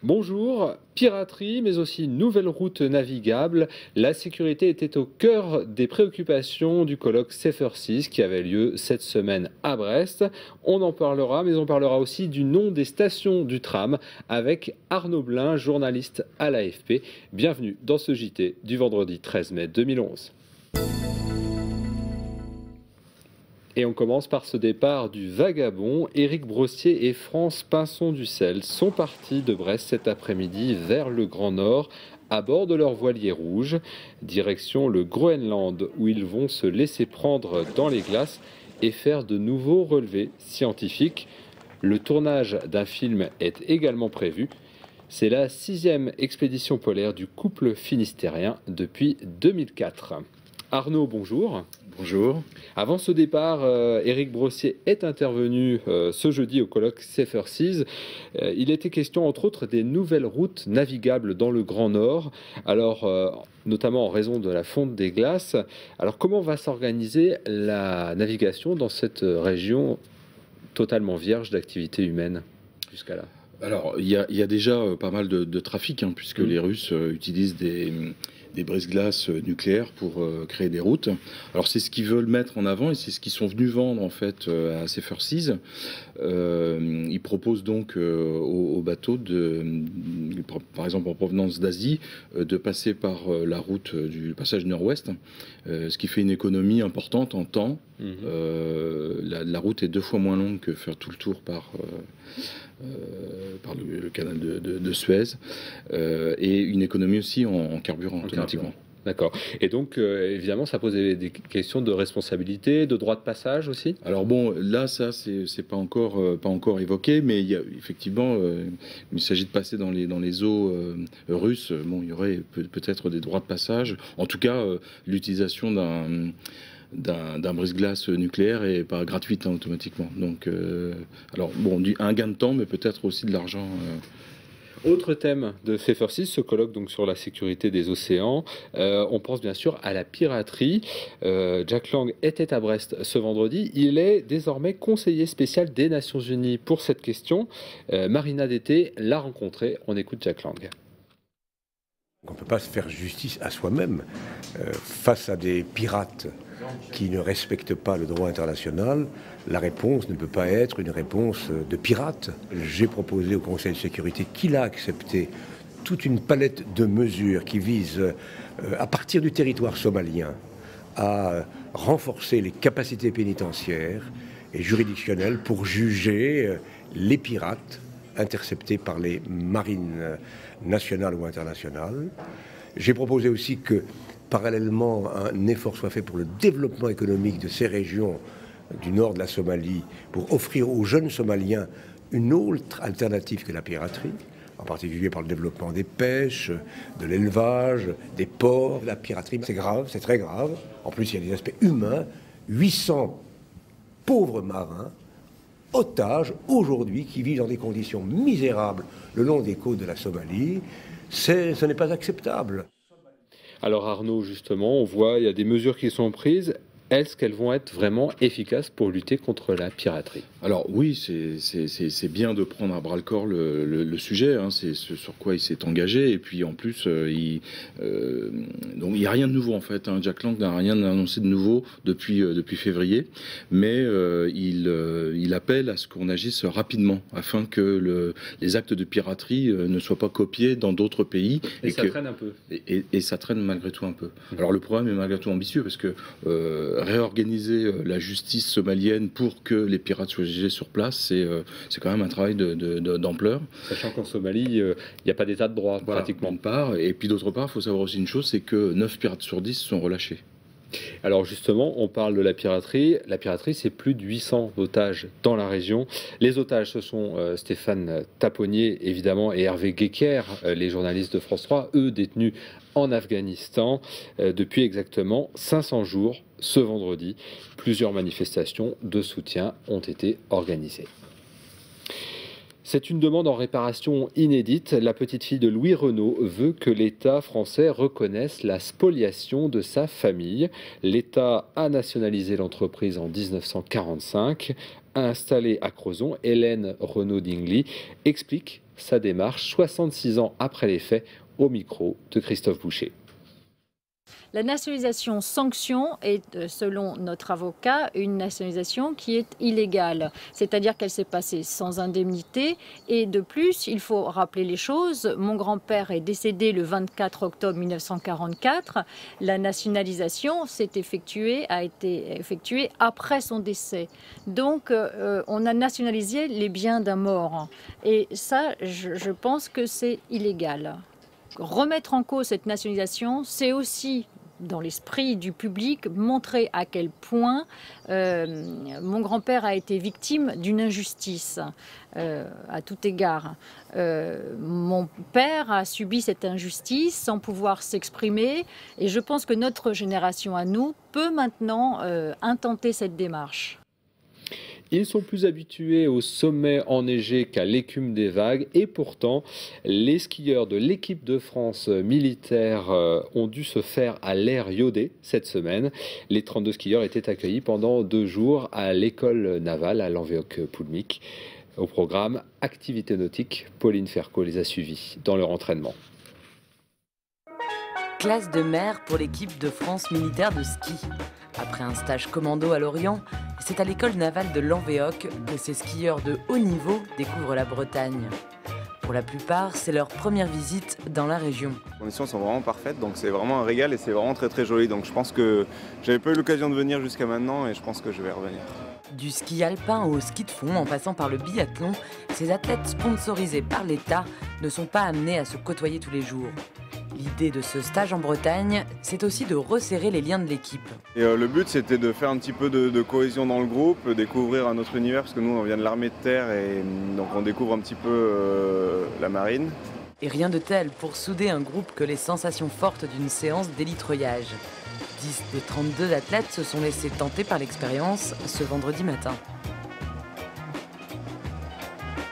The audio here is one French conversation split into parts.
Bonjour, piraterie mais aussi nouvelles routes navigables. La sécurité était au cœur des préoccupations du colloque Safer Seas qui avait lieu cette semaine à Brest. On en parlera, mais on parlera aussi du nom des stations du tram avec Arnaud Blin, journaliste à l'AFP. Bienvenue dans ce JT du vendredi 13 mai 2011. Et on commence par ce départ du Vagabond. Éric Brossier et France Pinson-Dussel sont partis de Brest cet après-midi vers le Grand Nord à bord de leur voilier rouge. Direction le Groenland où ils vont se laisser prendre dans les glaces et faire de nouveaux relevés scientifiques. Le tournage d'un film est également prévu. C'est la 6e expédition polaire du couple finistérien depuis 2004. Arnaud, bonjour. Bonjour. Avant ce départ, Éric Brossier est intervenu ce jeudi au colloque Safer Seas. Il était question entre autres des nouvelles routes navigables dans le Grand Nord, alors notamment en raison de la fonte des glaces. Alors comment va s'organiser la navigation dans cette région totalement vierge d'activité humaine jusqu'à là? Alors, il y a déjà pas mal de trafic, puisque les Russes utilisent des brise-glaces nucléaires pour créer des routes. Alors, c'est ce qu'ils veulent mettre en avant et c'est ce qu'ils sont venus vendre, en fait, à Safer Seas. Ils proposent donc aux bateaux, par exemple en provenance d'Asie, de passer par la route du passage nord-ouest, ce qui fait une économie importante en temps. La route est 2 fois moins longue que faire tout le tour par le canal de Suez, et une économie aussi en carburant automatiquement. D'accord. Et donc, évidemment, ça pose des questions de responsabilité, de droit de passage aussi. Alors bon, là, ça, c'est pas encore évoqué, mais il y a effectivement, il s'agit de passer dans les eaux russes. Bon, il y aurait peut-être des droits de passage. En tout cas, l'utilisation d'un brise-glace nucléaire est pas gratuite automatiquement. Donc, alors bon, un gain de temps, mais peut-être aussi de l'argent. Autre thème de Safer Seas, ce colloque donc sur la sécurité des océans. On pense bien sûr à la piraterie. Jack Lang était à Brest ce vendredi. Il est désormais conseiller spécial des Nations Unies pour cette question. Marina Dété l'a rencontré. On écoute Jack Lang. On ne peut pas se faire justice à soi-même face à des pirates qui ne respectent pas le droit international. La réponse ne peut pas être une réponse de pirate. J'ai proposé au Conseil de sécurité, qu'il a accepté, toute une palette de mesures qui visent, à partir du territoire somalien, à renforcer les capacités pénitentiaires et juridictionnelles pour juger les pirates interceptés par les marines nationales ou internationales. J'ai proposé aussi que, parallèlement, un effort soit fait pour le développement économique de ces régions du nord de la Somalie, pour offrir aux jeunes Somaliens une autre alternative que la piraterie, en particulier par le développement des pêches, de l'élevage, des ports. La piraterie, c'est grave, c'est très grave. En plus, il y a des aspects humains. 800 pauvres marins, otages, aujourd'hui, qui vivent dans des conditions misérables le long des côtes de la Somalie. Ce n'est pas acceptable. Alors Arnaud, justement, on voit il y a des mesures qui sont prises. Est-ce qu'elles vont être vraiment efficaces pour lutter contre la piraterie? Alors oui, c'est bien de prendre à bras-le-corps le sujet, c'est ce sur quoi il s'est engagé, et puis en plus, donc il n'y a rien de nouveau en fait, Jack Lang n'a rien annoncé de nouveau depuis février, mais il appelle à ce qu'on agisse rapidement, afin que les actes de piraterie ne soient pas copiés dans d'autres pays. Et ça traîne un peu. Et ça traîne malgré tout un peu. Alors le programme est malgré tout ambitieux, parce que réorganiser la justice somalienne pour que les pirates soient jugés sur place, c'est quand même un travail d'ampleur. Sachant qu'en Somalie, il n'y a pas d'état de droit, voilà, pratiquement. D'une part, et puis d'autre part, il faut savoir aussi une chose, c'est que 9 pirates sur 10 sont relâchés. Alors justement, on parle de la piraterie. La piraterie, c'est plus de 800 otages dans la région. Les otages, ce sont Stéphane Taponnier, évidemment, et Hervé Guéquer, les journalistes de France 3, eux détenus en Afghanistan depuis exactement 500 jours ce vendredi. Plusieurs manifestations de soutien ont été organisées. C'est une demande en réparation inédite. La petite fille de Louis Renault veut que l'État français reconnaisse la spoliation de sa famille. L'État a nationalisé l'entreprise en 1945. Installée à Crozon, Hélène Renaud-Dingly explique sa démarche 66 ans après les faits au micro de Christophe Boucher. La nationalisation sanction est, selon notre avocat, une nationalisation qui est illégale. C'est-à-dire qu'elle s'est passée sans indemnité. Et de plus, il faut rappeler les choses. Mon grand-père est décédé le 24 octobre 1944. La nationalisation a été effectuée après son décès. Donc, on a nationalisé les biens d'un mort. Et ça, je pense que c'est illégal. Remettre en cause cette nationalisation, c'est aussi, dans l'esprit du public, montrer à quel point mon grand-père a été victime d'une injustice à tout égard. Mon père a subi cette injustice sans pouvoir s'exprimer et je pense que notre génération à nous peut maintenant intenter cette démarche. Ils sont plus habitués aux sommets enneigés qu'à l'écume des vagues et pourtant, les skieurs de l'équipe de France militaire ont dû se faire à l'air iodé cette semaine. Les 32 skieurs étaient accueillis pendant 2 jours à l'école navale à Lanvéoc-Poulmic. Au programme Activité nautique, Pauline Ferco les a suivis dans leur entraînement. Classe de mer pour l'équipe de France militaire de ski. Après un stage commando à Lorient, c'est à l'école navale de Lanvéoc que ces skieurs de haut niveau découvrent la Bretagne. Pour la plupart, c'est leur première visite dans la région. Les conditions sont vraiment parfaites, donc c'est vraiment un régal et c'est vraiment très très joli. Donc je pense que j'avais pas eu l'occasion de venir jusqu'à maintenant et je pense que je vais revenir. Du ski alpin au ski de fond, en passant par le biathlon, ces athlètes sponsorisés par l'État ne sont pas amenés à se côtoyer tous les jours. L'idée de ce stage en Bretagne, c'est aussi de resserrer les liens de l'équipe. Le but, c'était de faire un petit peu de cohésion dans le groupe, découvrir un autre univers, parce que nous, on vient de l'armée de terre, et donc on découvre un petit peu la marine. Et rien de tel pour souder un groupe que les sensations fortes d'une séance d'élitreillage. 10 des 32 athlètes se sont laissés tenter par l'expérience ce vendredi matin.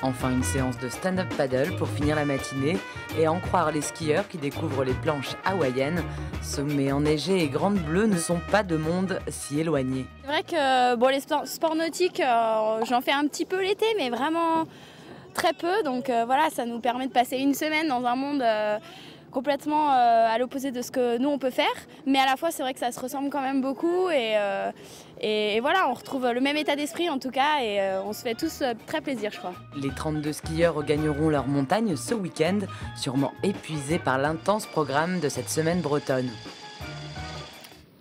Enfin, une séance de stand-up paddle pour finir la matinée et à en croire les skieurs qui découvrent les planches hawaïennes. Sommets enneigés et grandes bleues ne sont pas de monde si éloigné. C'est vrai que bon, les sports nautiques, j'en fais un petit peu l'été, mais vraiment très peu. Donc voilà, ça nous permet de passer une semaine dans un monde complètement à l'opposé de ce que nous on peut faire. Mais à la fois, c'est vrai que ça se ressemble quand même beaucoup et voilà, on retrouve le même état d'esprit en tout cas et on se fait tous très plaisir, je crois. Les 32 skieurs regagneront leur montagne ce week-end, sûrement épuisés par l'intense programme de cette semaine bretonne.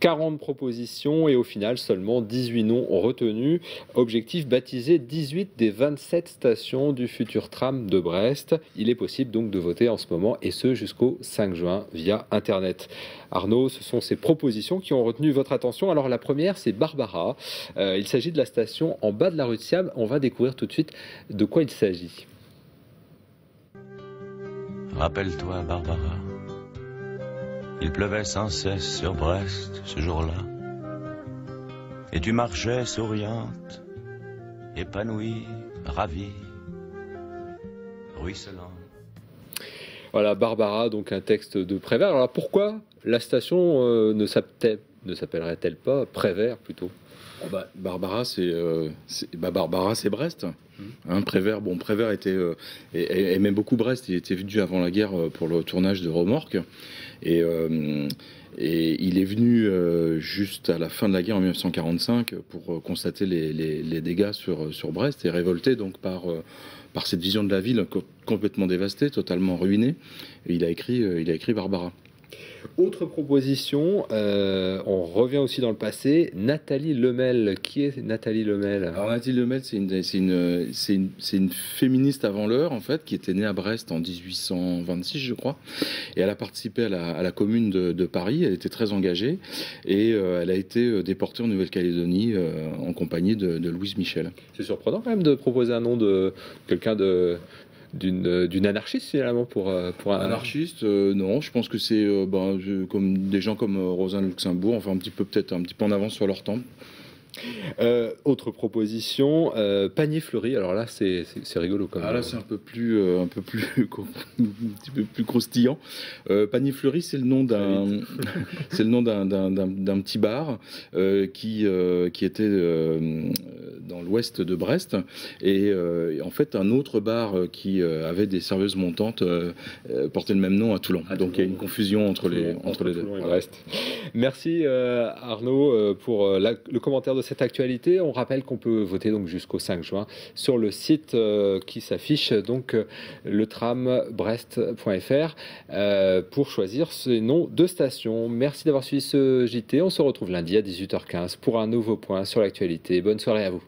40 propositions et au final seulement 18 noms retenus. Objectif baptiser 18 des 27 stations du futur tram de Brest. Il est possible donc de voter en ce moment et ce jusqu'au 5 juin via Internet. Arnaud, ce sont ces propositions qui ont retenu votre attention. Alors la première, c'est Barbara. Il s'agit de la station en bas de la rue de Siam. On va découvrir tout de suite de quoi il s'agit. Rappelle-toi, Barbara. Il pleuvait sans cesse sur Brest ce jour-là. Et tu marchais souriante, épanouie, ravie, ruisselante. Voilà, Barbara, donc un texte de Prévert. Alors pourquoi la station ne s'appellerait-elle pas Prévert plutôt ? Barbara, c'est Brest. Prévert, Prévert aimait beaucoup Brest. Il était venu avant la guerre pour le tournage de Remorque. Et il est venu juste à la fin de la guerre en 1945 pour constater les dégâts sur Brest et révolté donc par cette vision de la ville complètement dévastée, totalement ruinée. Et il a écrit Barbara. Autre proposition, on revient aussi dans le passé, Nathalie Lemel. Qui est Nathalie Lemel ? Alors Nathalie Lemel, c'est une féministe avant l'heure, en fait, qui était née à Brest en 1826, je crois. Et elle a participé à la commune de Paris, elle était très engagée. Et elle a été déportée en Nouvelle-Calédonie en compagnie de Louise Michel. C'est surprenant quand même de proposer un nom de quelqu'un d'une anarchiste finalement pour un anarchiste. Non, je pense que c'est comme des gens comme Rosa Luxembourg, enfin peut-être un petit peu en avance sur leur temps. Autre proposition, panier fleuri. Alors là, c'est rigolo quand même. Ah là, c'est un petit peu plus croustillant. Panier fleuri, c'est le nom d'un petit bar qui était dans l'ouest de Brest, et en fait un autre bar qui avait des serveuses montantes portait le même nom à Toulon. Donc il y a une confusion entre les deux. Brest. Merci Arnaud pour le commentaire de cette actualité. On rappelle qu'on peut voter donc jusqu'au 5 juin sur le site qui s'affiche, donc letrambrest.fr, pour choisir ces noms de stations. Merci d'avoir suivi ce JT. On se retrouve lundi à 18h15 pour un nouveau point sur l'actualité. Bonne soirée à vous.